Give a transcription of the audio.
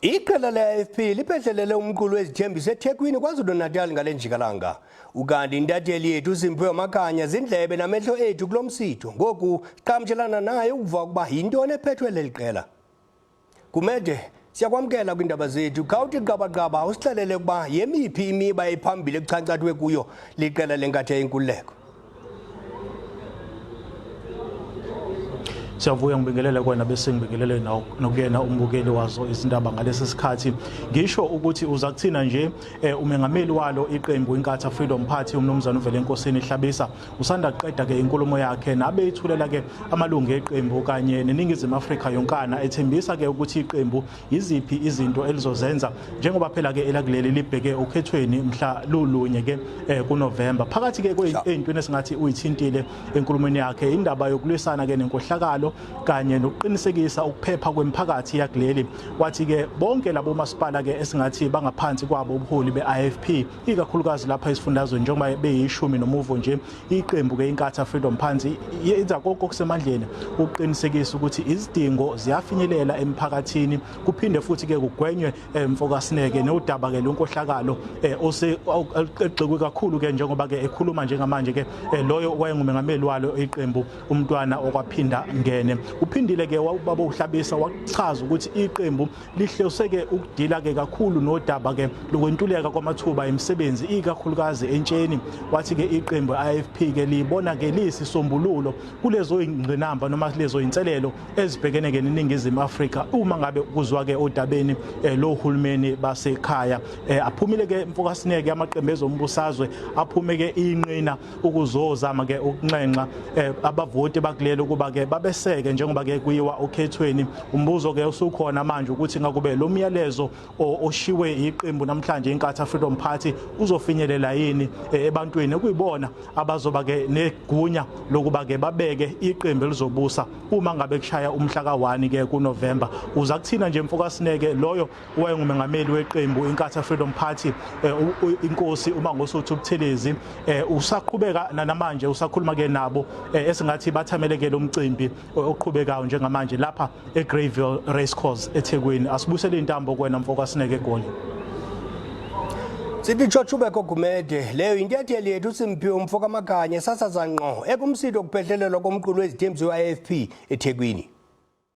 Iqela leIFP liphehlelele umqulu wezithembiso eThekwini KwaZulu-Natal ngale njikalanga. Ukanti intatheli yethu uSimphiwe Makhanya zindlebe namehlo ethu kulomsitho. Ngoku siqhagamshelane naye ukuva ukuba yintoni ephethwe leliqela. Kumede siyakwamkela kwindaba zethu. Khawuthi qabaqaba usixelele ukuba yemiphi imiba ephambili ekucancathwe kuyo liqela lenkathe yenkululeko. Siyavuya ngibingelele kwena bese ngibingelele nokuyena umbukeli wazo izindaba ngalesi sikhathi. Ngisho ukuthi uza kuthina nje umengameli walo iqembu inkatha Freedom Party umnumzana uvele enkosini Hlabisa usanda kuqeda ke inkulumo yakhe nabe ithulela ke amalungu eqembu kanye neningizimu Afrika yonkana ethembisa ke ukuthi iqembu iziphi izinto elizozenza njengoba phela ke elakuleli libheke ukhethweni mhla lulunye ke kuNovember. Phakathi ke kwezintweni esingathi uyithintile enkulumweni yakhe indaba yokulwisana ke nenkohlakalo kanye nokuqinisekisa ukuphepha kwemphakathi yakuleli. Wathi ke bonke labo masipala ke esingathi bangaphansi kwabo ubuholi beIFP ikakhulukazi lapha esifundazweni njengoba beyishumi nomuvo nje iqembu ke inkatha Freedom Party yenza konke okusemandleni ukuqinisekisa ukuthi izidingo ziyafinyelela emphakathini kuphinde futhi ke kugwenywe mfokasineke nodaba ke lonkohlakalo osegxekwe kakhulu ke njengoba ke ekhuluma njengamanje ke loyo wayengumengameli walo iqembu umntwana okwaphinda uphindile ke wababa uHlabisa wachaza ukuthi iqembu lihloseke ukudila ke kakhulu nodaba ke lokwentuleka kwamathuba emisebenzi ikakhulukazi entsheni. Wathi ke iqembu I-IFP ke libona ke lisisombululo kulezo ingqinamba noma lezo inselelo ezibhekene ke neningizimu Afrika uma ngabe kuzwa ke odabeni lo hulumeni basekhaya. Aphumile ke mfokasineke amaqembu ezombusazwe aphume ke inqina ukuzozama ke ukunxenxa abavoti bakulelo kuba ke babeseke njengoba ke kuyiwa okhethweni. Umbuzo ke usukhona manje ukuthi ngakube lo myalezo oshiwe iqembu namhlanje inkatha Freedom Party uzofinyelela yini ebantwini ekuyibona abazoba ke negunya lokuba ke babeke iqembu elizobusa uma ngabe kushaya umhla ka1 ke kuNovember. Uza kuthina nje mfokasineke loyo wayengumengameli weqembu inkatha Freedom Party inkosi uma ngosuthu ubuthelezi usaqhubeka namanje usakhuluma ke nabo esingathi bathameleke lo mcimbi oqhubekayo njengamanje lapha eGraveville Racecourse eThekwini. Asibusele intambo kwena mfokasineke eGoli. Sithi chochubeko Kumede leyo intatheli yethu uSimphiwe umfoka Makhanya sasaza ngqo ekumsitho kuphehlelelwa komqulu wezithembiso I-IFP eThekwini.